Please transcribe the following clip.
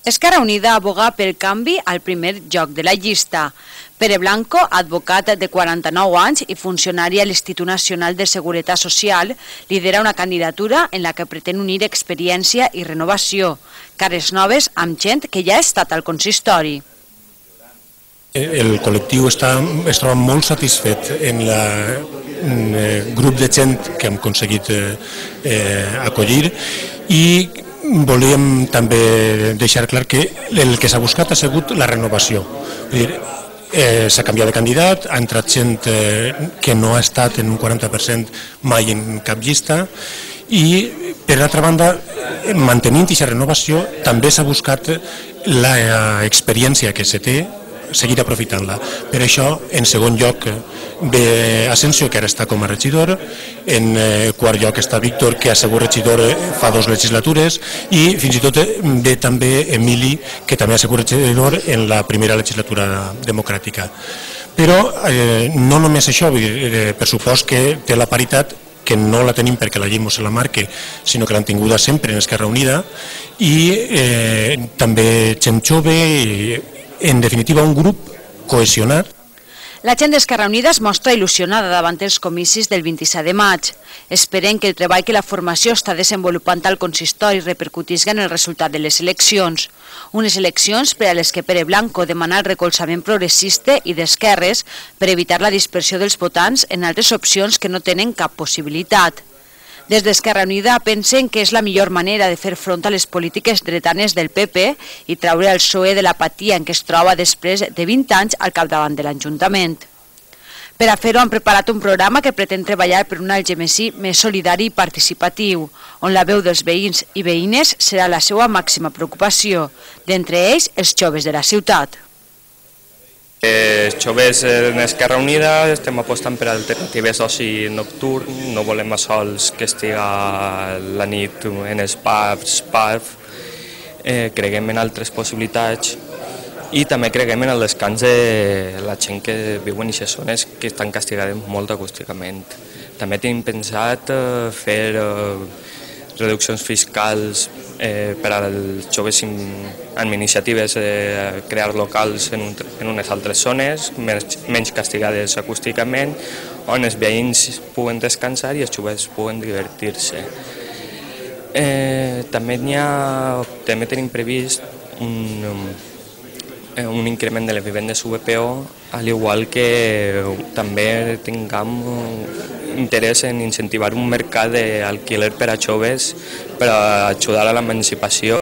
Esquerra Unida aboga pel canvi al primer lloc de la llista. Pere Blanco, advocat de 49 anys i funcionari a l'Institut Nacional de Seguretat Social, lidera una candidatura en la que pretén unir experiència i renovació, cares noves amb gent que ja ha estat al consistori. El col·lectiu es troba molt satisfet en el grup de gent que hem aconseguit acollir i volíem també deixar clar que el que s'ha buscat ha sigut la renovació. S'ha canviat de candidat, ha entrat gent que no ha estat en un 40% mai en cap llista i, per altra banda, mantenint aquesta renovació, també s'ha buscat l'experiència que se té, seguir aprofitant-la. Per això, en segon lloc, ve Asensio, que ara està com a regidor, en quart lloc està Víctor, que ha sigut regidor fa 2 legislatures, i fins i tot ve també Emili, que també ha sigut regidor en la primera legislatura democràtica. Però no només això, per supost que té la paritat, que no la tenim perquè la llei mos la marca, sinó que l'han tinguda sempre en Esquerra Unida, i també gent jove, i en definitiva un grup cohesionat. La gent d'Esquerra Unida es mostra il·lusionada davant els comicis del 27 de maig. Esperen que el treball que la formació està desenvolupant al consistori repercutisca en el resultat de les eleccions. Unes eleccions per a les que Pere Blanco demana el recolzament progressista i d'esquerres per evitar la dispersió dels votants en altres opcions que no tenen cap possibilitat. Des d'Esquerra Unida pensen que és la millor manera de fer front a les polítiques dretanes del PP i treure el PSOE de l'apatia en què es troba després de 20 anys al capdavant de l'Ajuntament. Per a fer-ho han preparat un programa que pretén treballar per un Algemesí més solidari i participatiu, on la veu dels veïns i veïnes serà la seva màxima preocupació, d'entre ells els joves de la ciutat. Els joves en Esquerra Unida estem apostant per alternatives d'oci nocturn, no volem a sols que estiga la nit en els pubs, creguem en altres possibilitats i també creguem en el descans de la gent que viu en aquestes zones que estan castigades molt acústicament. També tenim pensat fer reduccions fiscals per als joves amb iniciatives de crear locals en unes altres zones, menys castigades acústicament, on els veïns puguen descansar i els joves puguen divertir-se. També tenim previst un increment de les vivendes VPO, al igual que també tinguem interès en incentivar un mercat d'alquiler per a joves per ajudar a l'emancipació.